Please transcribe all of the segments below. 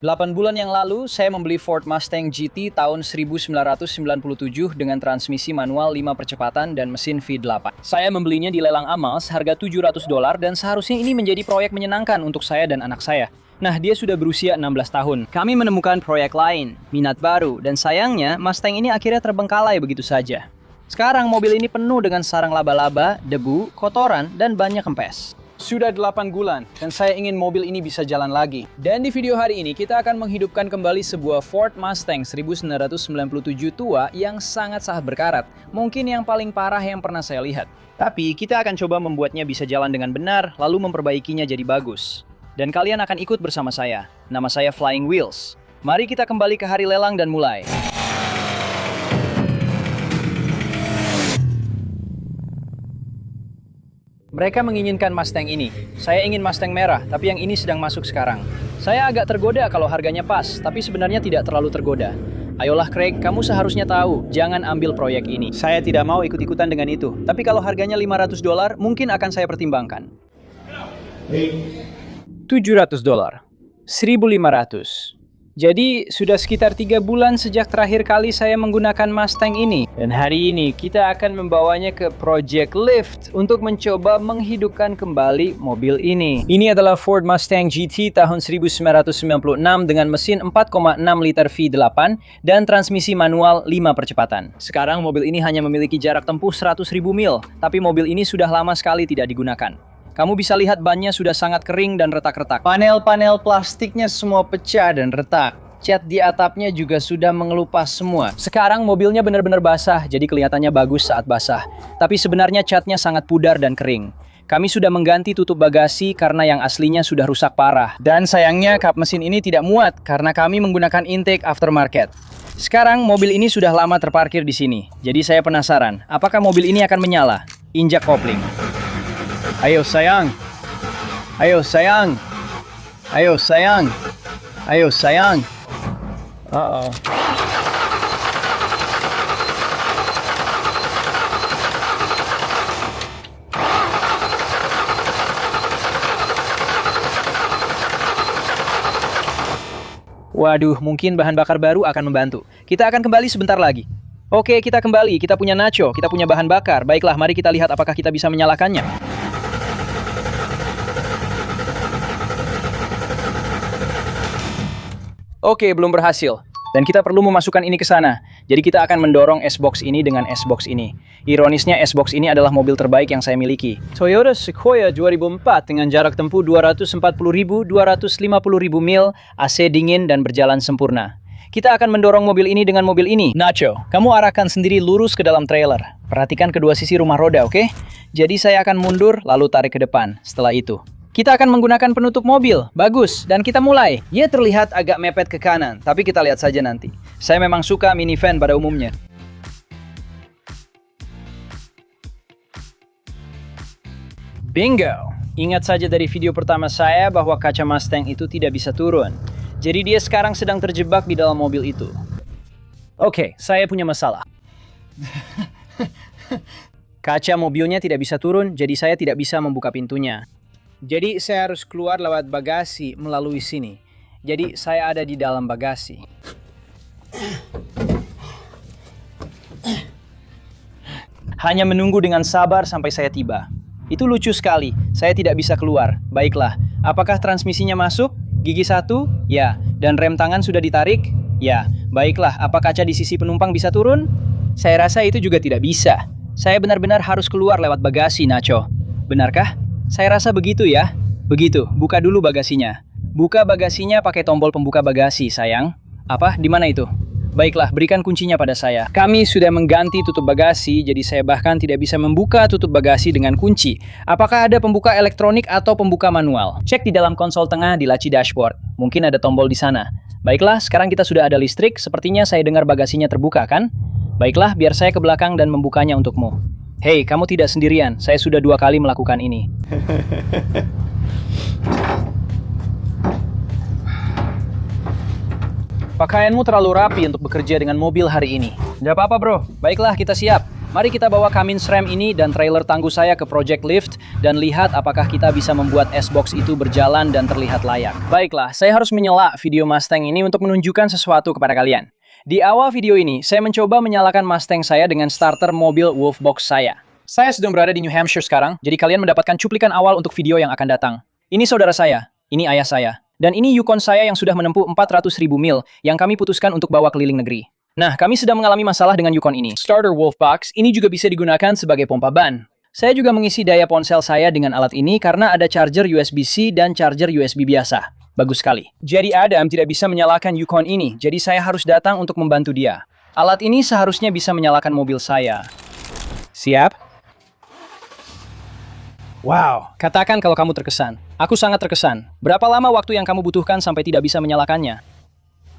8 bulan yang lalu, saya membeli Ford Mustang GT tahun 1997 dengan transmisi manual 5 percepatan dan mesin V8. Saya membelinya di lelang Amalz harga $700 dan seharusnya ini menjadi proyek menyenangkan untuk saya dan anak saya. Nah, dia sudah berusia 16 tahun. Kami menemukan proyek lain, minat baru, dan sayangnya Mustang ini akhirnya terbengkalai begitu saja. Sekarang mobil ini penuh dengan sarang laba-laba, debu, kotoran, dan banyak kempes. Sudah 8 bulan, dan saya ingin mobil ini bisa jalan lagi. Dan di video hari ini, kita akan menghidupkan kembali sebuah Ford Mustang 1997 tua yang sangat berkarat. Mungkin yang paling parah yang pernah saya lihat. Tapi, kita akan coba membuatnya bisa jalan dengan benar, lalu memperbaikinya jadi bagus. Dan kalian akan ikut bersama saya. Nama saya Flying Wheels. Mari kita kembali ke hari lelang dan mulai. Mereka menginginkan Mustang ini. Saya ingin Mustang merah, tapi yang ini sedang masuk sekarang. Saya agak tergoda kalau harganya pas, tapi sebenarnya tidak terlalu tergoda. Ayolah Craig, kamu seharusnya tahu, jangan ambil proyek ini. Saya tidak mau ikut-ikutan dengan itu, tapi kalau harganya $500, mungkin akan saya pertimbangkan. $700, 1.500. Jadi, sudah sekitar 3 bulan sejak terakhir kali saya menggunakan Mustang ini. Dan hari ini, kita akan membawanya ke Project Lift untuk mencoba menghidupkan kembali mobil ini. Ini adalah Ford Mustang GT tahun 1996 dengan mesin 4,6 liter V8 dan transmisi manual 5 percepatan. Sekarang mobil ini hanya memiliki jarak tempuh 100.000 mil, tapi mobil ini sudah lama sekali tidak digunakan. Kamu bisa lihat bannya sudah sangat kering dan retak-retak. Panel-panel plastiknya semua pecah dan retak. Cat di atapnya juga sudah mengelupas semua. Sekarang mobilnya benar-benar basah, jadi kelihatannya bagus saat basah. Tapi sebenarnya catnya sangat pudar dan kering. Kami sudah mengganti tutup bagasi karena yang aslinya sudah rusak parah. Dan sayangnya kap mesin ini tidak muat karena kami menggunakan intake aftermarket. Sekarang mobil ini sudah lama terparkir di sini. Jadi saya penasaran, apakah mobil ini akan menyala? Injak kopling. Ayo sayang. Ayo sayang. Ayo sayang. Ayo sayang. Uh-oh. Waduh, mungkin bahan bakar baru akan membantu. Kita akan kembali sebentar lagi. Oke, kita kembali. Kita punya nacho, kita punya bahan bakar. Baiklah, mari kita lihat apakah kita bisa menyalakannya. Oke, belum berhasil. Dan kita perlu memasukkan ini ke sana. Jadi kita akan mendorong S-Box ini dengan S-Box ini. Ironisnya S-Box ini adalah mobil terbaik yang saya miliki. Toyota Sequoia 2004 dengan jarak tempuh 240.000-250.000 mil, AC dingin dan berjalan sempurna. Kita akan mendorong mobil ini dengan mobil ini. Nacho, kamu arahkan sendiri lurus ke dalam trailer. Perhatikan kedua sisi rumah roda, oke? Jadi saya akan mundur lalu tarik ke depan. Setelah itu kita akan menggunakan penutup mobil. Bagus, dan kita mulai. Ia terlihat agak mepet ke kanan, tapi kita lihat saja nanti. Saya memang suka minivan pada umumnya. Bingo! Ingat saja dari video pertama saya bahwa kaca Mustang itu tidak bisa turun. Jadi dia sekarang sedang terjebak di dalam mobil itu. Oke, saya punya masalah. Kaca mobilnya tidak bisa turun, jadi saya tidak bisa membuka pintunya. Jadi saya harus keluar lewat bagasi melalui sini. Jadi saya ada di dalam bagasi. Hanya menunggu dengan sabar sampai saya tiba. Itu lucu sekali, saya tidak bisa keluar. Baiklah, apakah transmisinya masuk? Gigi 1? Ya. Dan rem tangan sudah ditarik? Ya. Baiklah, apa kaca di sisi penumpang bisa turun? Saya rasa itu juga tidak bisa. Saya benar-benar harus keluar lewat bagasi, Nacho. Benarkah? Saya rasa begitu ya. Begitu, buka dulu bagasinya. Buka bagasinya pakai tombol pembuka bagasi, sayang. Apa? Di mana itu? Baiklah, berikan kuncinya pada saya. Kami sudah mengganti tutup bagasi, jadi saya bahkan tidak bisa membuka tutup bagasi dengan kunci. Apakah ada pembuka elektronik atau pembuka manual? Cek di dalam konsol tengah di laci dashboard. Mungkin ada tombol di sana. Baiklah, sekarang kita sudah ada listrik. Sepertinya saya dengar bagasinya terbuka, kan? Baiklah, biar saya ke belakang dan membukanya untukmu. Hei, kamu tidak sendirian. Saya sudah 2 kali melakukan ini. Pakaianmu terlalu rapi untuk bekerja dengan mobil hari ini. Tidak apa-apa, bro. Baiklah, kita siap. Mari kita bawa Cummins rem ini dan trailer tangguh saya ke Project Lift dan lihat apakah kita bisa membuat S-Box itu berjalan dan terlihat layak. Baiklah, saya harus menyela video Mustang ini untuk menunjukkan sesuatu kepada kalian. Di awal video ini, saya mencoba menyalakan Mustang saya dengan starter mobil Wolfbox saya. Saya sedang berada di New Hampshire sekarang, jadi kalian mendapatkan cuplikan awal untuk video yang akan datang. Ini saudara saya, ini ayah saya, dan ini Yukon saya yang sudah menempuh 400.000 mil yang kami putuskan untuk bawa keliling negeri. Nah, kami sedang mengalami masalah dengan Yukon ini. Starter Wolfbox ini juga bisa digunakan sebagai pompa ban. Saya juga mengisi daya ponsel saya dengan alat ini karena ada charger USB-C dan charger USB biasa. Bagus sekali. Jadi Adam tidak bisa menyalakan Yukon ini, jadi saya harus datang untuk membantu dia. Alat ini seharusnya bisa menyalakan mobil saya. Siap? Wow, katakan kalau kamu terkesan. Aku sangat terkesan. Berapa lama waktu yang kamu butuhkan sampai tidak bisa menyalakannya?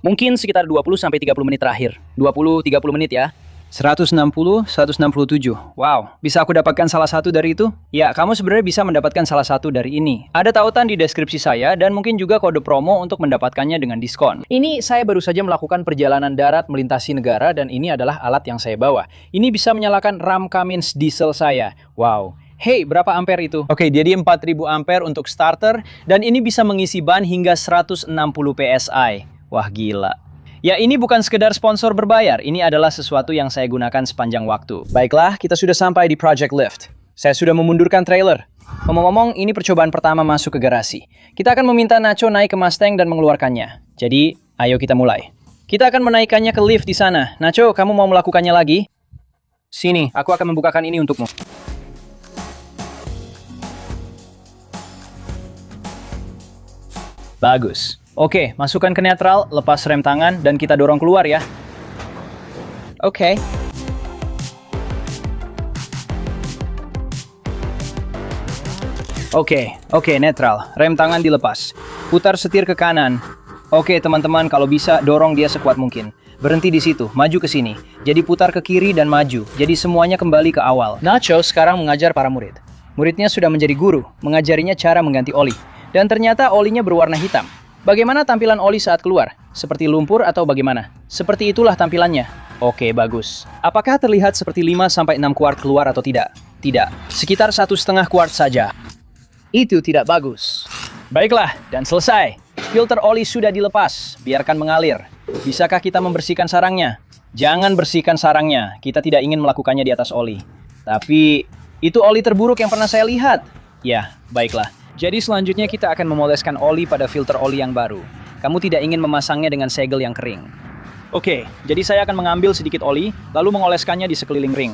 Mungkin sekitar 20-30 menit terakhir. 20-30 menit ya. 160, 167. Wow, bisa aku dapatkan salah satu dari itu? Ya, kamu sebenarnya bisa mendapatkan salah satu dari ini. Ada tautan di deskripsi saya dan mungkin juga kode promo untuk mendapatkannya dengan diskon. Ini saya baru saja melakukan perjalanan darat melintasi negara dan ini adalah alat yang saya bawa. Ini bisa menyalakan ram Cummins diesel saya. Wow. Hey, berapa ampere itu? Oke, jadi 4000 ampere untuk starter dan ini bisa mengisi ban hingga 160 PSI. Wah, gila. Ya, ini bukan sekedar sponsor berbayar, ini adalah sesuatu yang saya gunakan sepanjang waktu. Baiklah, kita sudah sampai di Project Lift. Saya sudah memundurkan trailer. Ngomong-ngomong, ini percobaan pertama masuk ke garasi. Kita akan meminta Nacho naik ke Mustang dan mengeluarkannya. Jadi, ayo kita mulai. Kita akan menaikkannya ke lift di sana. Nacho, kamu mau melakukannya lagi? Sini, aku akan membukakan ini untukmu. Bagus. Oke, masukkan ke netral, lepas rem tangan, dan kita dorong keluar ya. Oke. Oke, netral. Rem tangan dilepas. Putar setir ke kanan. Oke, teman-teman, kalau bisa, dorong dia sekuat mungkin. Berhenti di situ, maju ke sini. Jadi putar ke kiri dan maju. Jadi semuanya kembali ke awal. Nacho sekarang mengajar para murid. Muridnya sudah menjadi guru, mengajarinya cara mengganti oli. Dan ternyata olinya berwarna hitam. Bagaimana tampilan oli saat keluar? Seperti lumpur atau bagaimana? Seperti itulah tampilannya. Oke, bagus. Apakah terlihat seperti 5-6 kuart keluar atau tidak? Tidak. Sekitar 1,5 kuart saja. Itu tidak bagus. Baiklah, dan selesai. Filter oli sudah dilepas. Biarkan mengalir. Bisakah kita membersihkan sarangnya? Jangan bersihkan sarangnya. Kita tidak ingin melakukannya di atas oli. Tapi, itu oli terburuk yang pernah saya lihat. Ya, baiklah. Jadi selanjutnya kita akan memoleskan oli pada filter oli yang baru. Kamu tidak ingin memasangnya dengan segel yang kering. Oke, jadi saya akan mengambil sedikit oli, lalu mengoleskannya di sekeliling ring.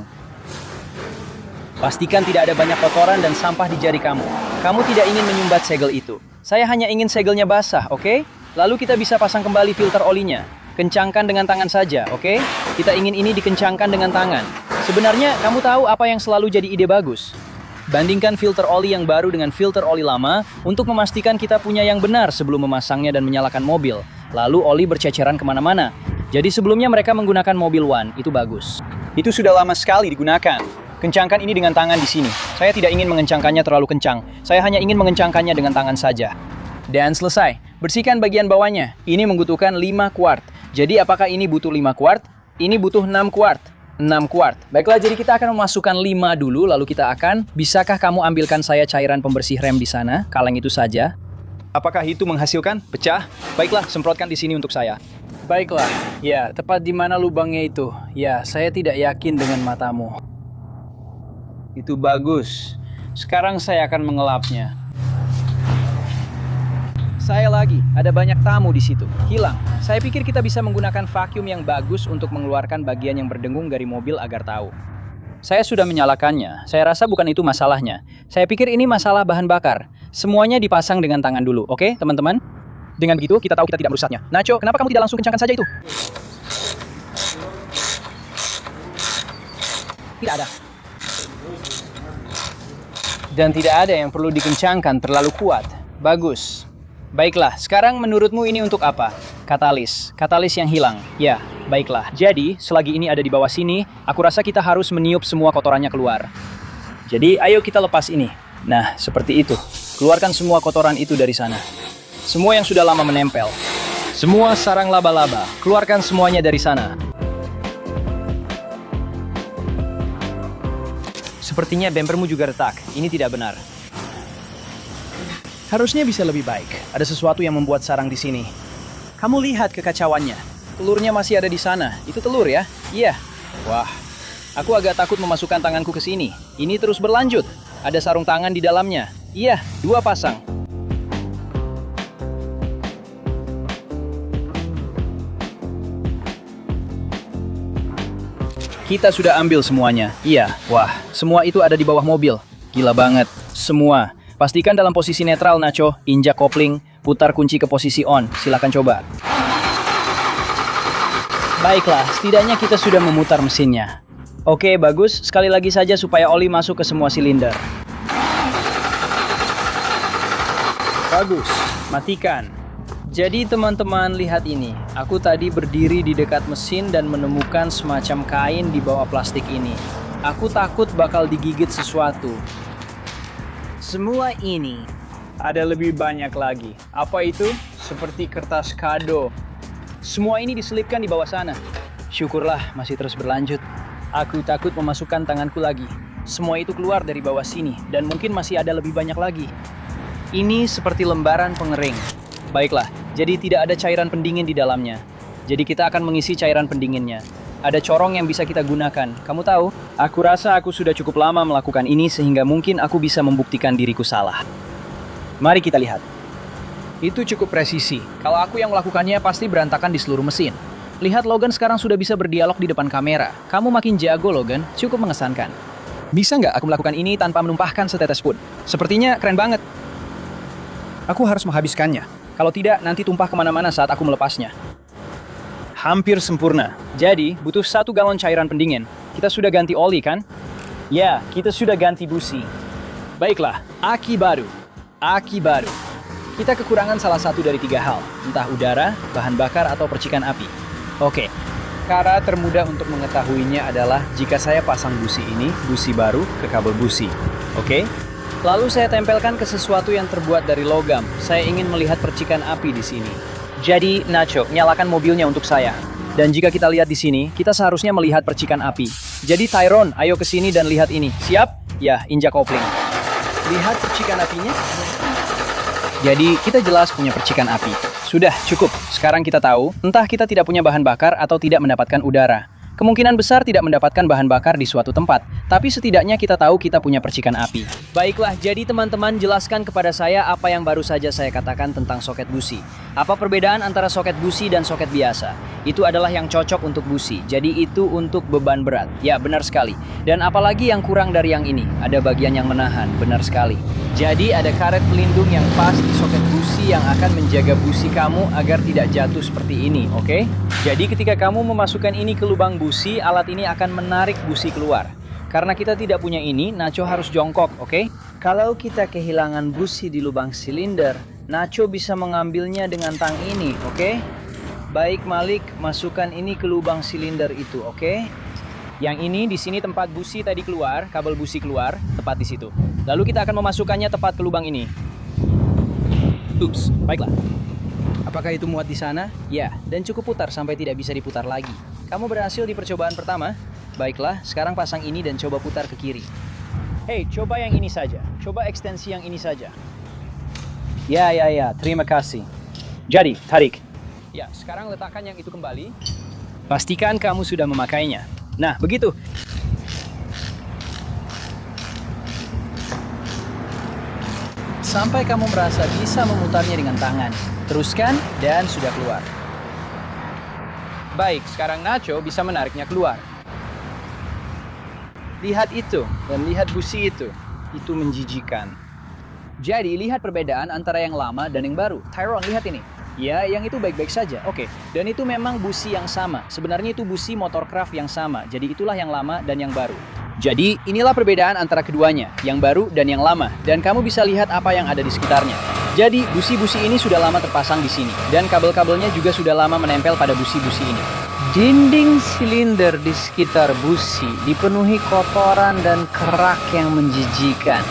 Pastikan tidak ada banyak kotoran dan sampah di jari kamu. Kamu tidak ingin menyumbat segel itu. Saya hanya ingin segelnya basah, oke? Lalu kita bisa pasang kembali filter olinya. Kencangkan dengan tangan saja, oke? Kita ingin ini dikencangkan dengan tangan. Sebenarnya, kamu tahu apa yang selalu jadi ide bagus? Bandingkan filter oli yang baru dengan filter oli lama untuk memastikan kita punya yang benar sebelum memasangnya dan menyalakan mobil. Lalu oli berceceran kemana-mana. Jadi sebelumnya mereka menggunakan mobil One, itu bagus. Itu sudah lama sekali digunakan. Kencangkan ini dengan tangan di sini. Saya tidak ingin mengencangkannya terlalu kencang. Saya hanya ingin mengencangkannya dengan tangan saja. Dan selesai. Bersihkan bagian bawahnya. Ini membutuhkan 5 kuart. Jadi apakah ini butuh 5 kuart? Ini butuh 6 kuart. 6 kuart. Baiklah, jadi kita akan memasukkan 5 dulu, lalu kita akan, bisakah kamu ambilkan saya cairan pembersih rem di sana? Kaleng itu saja. Apakah itu menghasilkan? Pecah? Baiklah, semprotkan di sini untuk saya. Baiklah, ya, tepat di mana lubangnya itu. Ya, saya tidak yakin dengan matamu. Itu bagus. Sekarang saya akan mengelapnya. Saya lagi, ada banyak tamu di situ. Hilang. Saya pikir kita bisa menggunakan vacuum yang bagus untuk mengeluarkan bagian yang berdengung dari mobil agar tahu. Saya sudah menyalakannya. Saya rasa bukan itu masalahnya. Saya pikir ini masalah bahan bakar. Semuanya dipasang dengan tangan dulu, oke, teman-teman? Dengan begitu, kita tahu kita tidak merusaknya. Nacho, kenapa kamu tidak langsung kencangkan saja itu? Tidak ada. Dan tidak ada yang perlu dikencangkan terlalu kuat. Bagus. Baiklah, sekarang menurutmu ini untuk apa? Katalis. Katalis yang hilang. Ya, baiklah. Jadi, selagi ini ada di bawah sini, aku rasa kita harus meniup semua kotorannya keluar. Jadi, ayo kita lepas ini. Nah, seperti itu. Keluarkan semua kotoran itu dari sana. Semua yang sudah lama menempel. Semua sarang laba-laba. Keluarkan semuanya dari sana. Sepertinya bempermu juga retak. Ini tidak benar. Harusnya bisa lebih baik. Ada sesuatu yang membuat sarang di sini. Kamu lihat kekacauannya. Telurnya masih ada di sana. Itu telur ya? Iya. Wah, aku agak takut memasukkan tanganku ke sini. Ini terus berlanjut. Ada sarung tangan di dalamnya. Iya, 2 pasang. Kita sudah ambil semuanya. Iya, wah, semua itu ada di bawah mobil. Gila banget. Semua. Pastikan dalam posisi netral, Nacho. Injak kopling, putar kunci ke posisi on. Silakan coba. Baiklah, setidaknya kita sudah memutar mesinnya. Oke, bagus. Sekali lagi saja supaya oli masuk ke semua silinder. Bagus. Matikan. Jadi teman-teman lihat ini, aku tadi berdiri di dekat mesin dan menemukan semacam kain di bawah plastik ini. Aku takut bakal digigit sesuatu. Semua ini ada lebih banyak lagi. Apa itu? Seperti kertas kado. Semua ini diselipkan di bawah sana. Syukurlah masih terus berlanjut. Aku takut memasukkan tanganku lagi. Semua itu keluar dari bawah sini dan mungkin masih ada lebih banyak lagi. Ini seperti lembaran pengering. Baiklah, jadi tidak ada cairan pendingin di dalamnya. Jadi kita akan mengisi cairan pendinginnya. Ada corong yang bisa kita gunakan. Kamu tahu, aku rasa aku sudah cukup lama melakukan ini sehingga mungkin aku bisa membuktikan diriku salah. Mari kita lihat. Itu cukup presisi. Kalau aku yang melakukannya pasti berantakan di seluruh mesin. Lihat Logan sekarang sudah bisa berdialog di depan kamera. Kamu makin jago, Logan. Cukup mengesankan. Bisa nggak aku melakukan ini tanpa menumpahkan setetes pun? Sepertinya keren banget. Aku harus menghabiskannya. Kalau tidak, nanti tumpah kemana-mana saat aku melepasnya. Hampir sempurna. Jadi, butuh 1 galon cairan pendingin. Kita sudah ganti oli, kan? Ya, kita sudah ganti busi. Baiklah, aki baru. Aki baru. Kita kekurangan salah satu dari 3 hal. Entah udara, bahan bakar, atau percikan api. Oke. Cara termudah untuk mengetahuinya adalah jika saya pasang busi ini, busi baru, ke kabel busi. Oke? Lalu saya tempelkan ke sesuatu yang terbuat dari logam. Saya ingin melihat percikan api di sini. Jadi, Nacho, nyalakan mobilnya untuk saya. Dan jika kita lihat di sini, kita seharusnya melihat percikan api. Jadi, Tyrone, ayo ke sini dan lihat ini. Siap? Ya, injak kopling. Lihat percikan apinya? Jadi, kita jelas punya percikan api. Sudah, cukup. Sekarang kita tahu, entah kita tidak punya bahan bakar atau tidak mendapatkan udara. Kemungkinan besar tidak mendapatkan bahan bakar di suatu tempat, tapi setidaknya kita tahu kita punya percikan api. Baiklah, jadi teman-teman jelaskan kepada saya apa yang baru saja saya katakan tentang soket busi. Apa perbedaan antara soket busi dan soket biasa? Itu adalah yang cocok untuk busi, jadi itu untuk beban berat. Ya, benar sekali. Dan apalagi yang kurang dari yang ini? Ada bagian yang menahan, benar sekali. Jadi ada karet pelindung yang pas di soket busi yang akan menjaga busi kamu agar tidak jatuh seperti ini, oke? Jadi ketika kamu memasukkan ini ke lubang busi, alat ini akan menarik busi keluar. Karena kita tidak punya ini, Nacho harus jongkok, oke? Kalau kita kehilangan busi di lubang silinder, Nacho bisa mengambilnya dengan tang ini, oke? Baik Malik, masukkan ini ke lubang silinder itu, oke? Yang ini di sini tempat busi tadi keluar, kabel busi keluar, tepat di situ. Lalu kita akan memasukkannya tepat ke lubang ini. Ups, baiklah. Apakah itu muat di sana? Ya, dan cukup putar sampai tidak bisa diputar lagi. Kamu berhasil di percobaan pertama? Baiklah, sekarang pasang ini dan coba putar ke kiri. Hei, coba yang ini saja. Coba ekstensi yang ini saja. Ya, terima kasih. Jadi, tarik. Ya, sekarang letakkan yang itu kembali. Pastikan kamu sudah memakainya. Nah, begitu. Sampai kamu merasa bisa memutarnya dengan tangan. Teruskan dan sudah keluar. Baik, sekarang Nacho bisa menariknya keluar. Lihat itu, dan lihat busi itu. Itu menjijikan. Jadi, lihat perbedaan antara yang lama dan yang baru. Tyrone, lihat ini. Ya, yang itu baik-baik saja. Oke, dan itu memang busi yang sama. Sebenarnya itu busi Motorcraft yang sama. Jadi itulah yang lama dan yang baru. Jadi, inilah perbedaan antara keduanya, yang baru dan yang lama. Dan kamu bisa lihat apa yang ada di sekitarnya. Jadi, busi-busi ini sudah lama terpasang di sini. Dan kabel-kabelnya juga sudah lama menempel pada busi-busi ini. Dinding silinder di sekitar busi dipenuhi kotoran dan kerak yang menjijikan.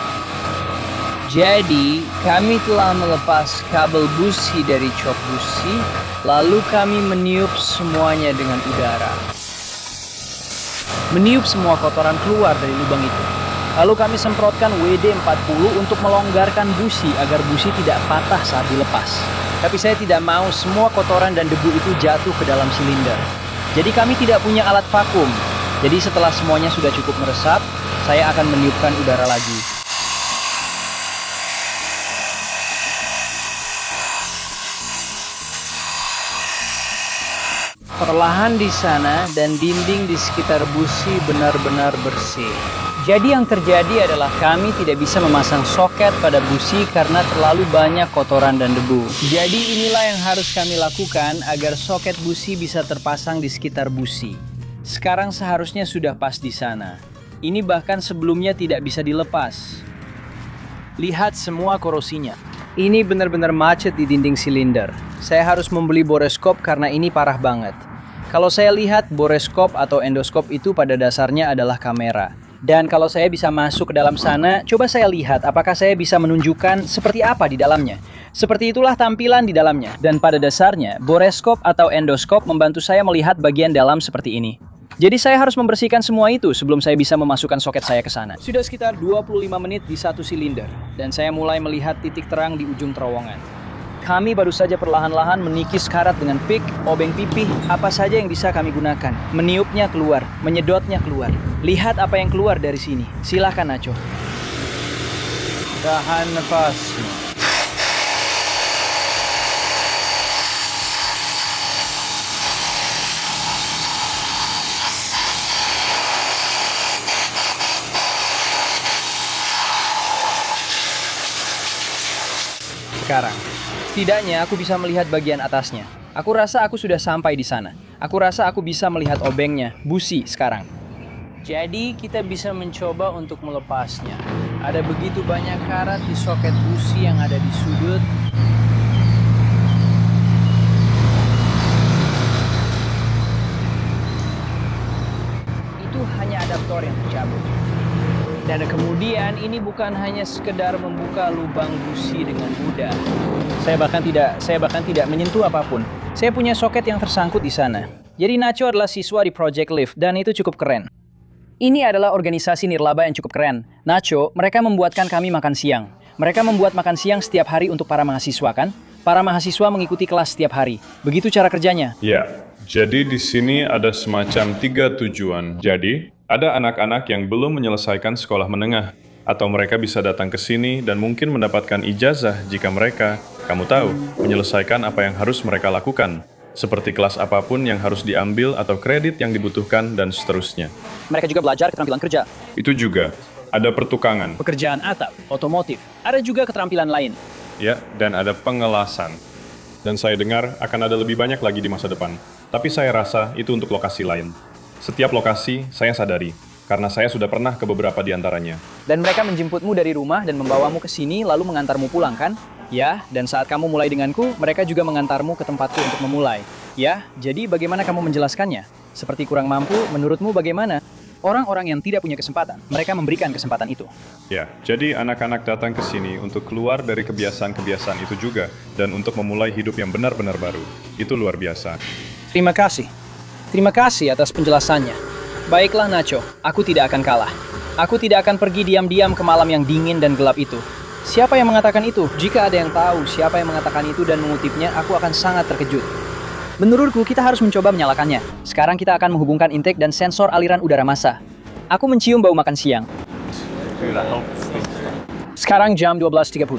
Jadi, kami telah melepas kabel busi dari cok busi, lalu kami meniup semuanya dengan udara. Meniup semua kotoran keluar dari lubang itu. Lalu kami semprotkan WD-40 untuk melonggarkan busi agar busi tidak patah saat dilepas. Tapi saya tidak mau semua kotoran dan debu itu jatuh ke dalam silinder. Jadi kami tidak punya alat vakum. Jadi setelah semuanya sudah cukup meresap, saya akan meniupkan udara lagi. Perlahan di sana dan dinding di sekitar busi benar-benar bersih. Jadi yang terjadi adalah kami tidak bisa memasang soket pada busi karena terlalu banyak kotoran dan debu. Jadi inilah yang harus kami lakukan agar soket busi bisa terpasang di sekitar busi. Sekarang seharusnya sudah pas di sana. Ini bahkan sebelumnya tidak bisa dilepas. Lihat semua korosinya. Ini benar-benar macet di dinding silinder. Saya harus membeli boreskop karena ini parah banget. Kalau saya lihat, boreskop atau endoskop itu pada dasarnya adalah kamera. Dan kalau saya bisa masuk ke dalam sana, coba saya lihat apakah saya bisa menunjukkan seperti apa di dalamnya. Seperti itulah tampilan di dalamnya. Dan pada dasarnya, boreskop atau endoskop membantu saya melihat bagian dalam seperti ini. Jadi saya harus membersihkan semua itu sebelum saya bisa memasukkan soket saya ke sana. Sudah sekitar 25 menit di satu silinder, dan saya mulai melihat titik terang di ujung terowongan. Kami baru saja perlahan-lahan menikis karat dengan pik, obeng pipih, apa saja yang bisa kami gunakan. Meniupnya keluar, menyedotnya keluar. Lihat apa yang keluar dari sini. Silahkan, Nacho. Tahan nafasmu. Sekarang, setidaknya aku bisa melihat bagian atasnya. Aku rasa aku sudah sampai di sana. Aku rasa aku bisa melihat obengnya, busi sekarang. Jadi kita bisa mencoba untuk melepasnya. Ada begitu banyak karat di soket busi yang ada di sudut. Itu hanya adaptor yang tercabut. Dan kemudian ini bukan hanya sekedar membuka lubang busi dengan mudah. Saya bahkan tidak menyentuh apapun. Saya punya soket yang tersangkut di sana. Jadi Nacho adalah siswa di Project Lift dan itu cukup keren. Ini adalah organisasi nirlaba yang cukup keren. Nacho, mereka membuatkan kami makan siang. Mereka membuat makan siang setiap hari untuk para mahasiswa, kan? Para mahasiswa mengikuti kelas setiap hari. Begitu cara kerjanya. Ya, jadi di sini ada semacam 3 tujuan. Jadi, ada anak-anak yang belum menyelesaikan sekolah menengah, atau mereka bisa datang ke sini dan mungkin mendapatkan ijazah jika mereka, kamu tahu, menyelesaikan apa yang harus mereka lakukan, seperti kelas apapun yang harus diambil atau kredit yang dibutuhkan dan seterusnya. Mereka juga belajar keterampilan kerja. Itu juga, ada pertukangan. Pekerjaan atap, otomotif. Ada juga keterampilan lain. Ya, dan ada pengelasan. Dan saya dengar akan ada lebih banyak lagi di masa depan. Tapi saya rasa itu untuk lokasi lain. Setiap lokasi saya sadari, karena saya sudah pernah ke beberapa di antaranya. Dan mereka menjemputmu dari rumah dan membawamu ke sini lalu mengantarmu pulang, kan? Ya, dan saat kamu mulai denganku, mereka juga mengantarmu ke tempatku untuk memulai. Ya, jadi bagaimana kamu menjelaskannya? Seperti kurang mampu, menurutmu bagaimana? Orang-orang yang tidak punya kesempatan, mereka memberikan kesempatan itu. Ya, jadi anak-anak datang ke sini untuk keluar dari kebiasaan-kebiasaan itu juga, dan untuk memulai hidup yang benar-benar baru. Itu luar biasa. Terima kasih. Terima kasih atas penjelasannya. Baiklah Nacho, aku tidak akan kalah. Aku tidak akan pergi diam-diam ke malam yang dingin dan gelap itu. Siapa yang mengatakan itu? Jika ada yang tahu siapa yang mengatakan itu dan mengutipnya, aku akan sangat terkejut. Menurutku, kita harus mencoba menyalakannya. Sekarang kita akan menghubungkan intake dan sensor aliran udara massa. Aku mencium bau makan siang. Sekarang jam 12.30.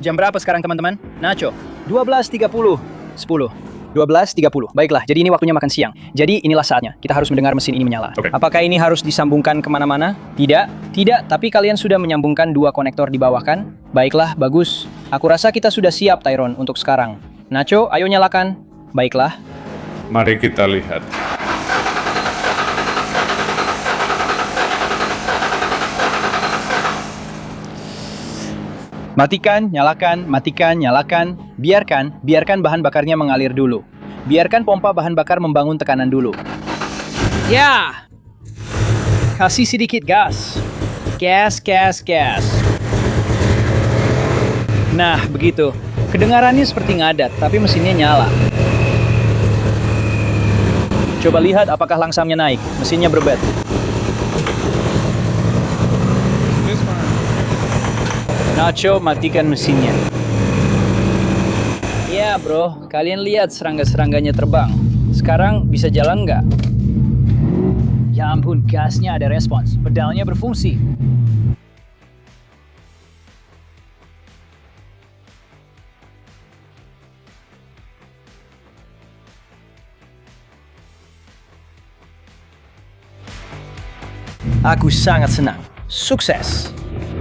Jam berapa sekarang teman-teman? Nacho, 12.30. 10. 12.30. Baiklah, jadi ini waktunya makan siang. Jadi inilah saatnya. Kita harus mendengar mesin ini menyala. Oke. Apakah ini harus disambungkan kemana-mana? Tidak. Tidak, tapi kalian sudah menyambungkan 2 konektor di bawah kan? Baiklah, bagus. Aku rasa kita sudah siap, Tyrone, untuk sekarang. Nacho, ayo nyalakan. Baiklah. Mari kita lihat. Matikan, nyalakan. Biarkan bahan bakarnya mengalir dulu. Biarkan pompa bahan bakar membangun tekanan dulu. Ya! Kasih sedikit gas. Gas. Nah, begitu. Kedengarannya seperti ngadat, tapi mesinnya nyala. Coba lihat apakah langsamnya naik. Mesinnya berbet. Nacho, matikan mesinnya. Ya bro, kalian lihat serangga-serangganya terbang. Sekarang bisa jalan nggak? Ya ampun, gasnya ada respons. Pedalnya berfungsi. Aku sangat senang. Sukses.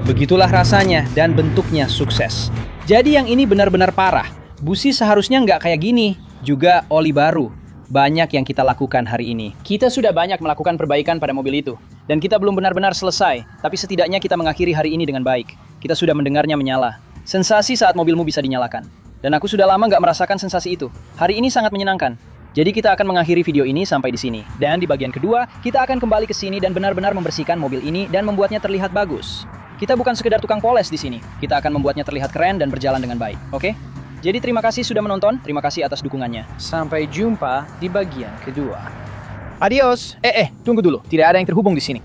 Begitulah rasanya dan bentuknya sukses. Jadi yang ini benar-benar parah. Busi seharusnya nggak kayak gini. Juga oli baru. Banyak yang kita lakukan hari ini. Kita sudah banyak melakukan perbaikan pada mobil itu. Dan kita belum benar-benar selesai. Tapi setidaknya kita mengakhiri hari ini dengan baik. Kita sudah mendengarnya menyala. Sensasi saat mobilmu bisa dinyalakan. Dan aku sudah lama nggak merasakan sensasi itu. Hari ini sangat menyenangkan. Jadi kita akan mengakhiri video ini sampai di sini. Dan di bagian kedua, kita akan kembali ke sini dan benar-benar membersihkan mobil ini dan membuatnya terlihat bagus. Kita bukan sekedar tukang poles di sini. Kita akan membuatnya terlihat keren dan berjalan dengan baik. Oke? Jadi terima kasih sudah menonton. Terima kasih atas dukungannya. Sampai jumpa di bagian kedua. Adios. Tunggu dulu. Tidak ada yang terhubung di sini.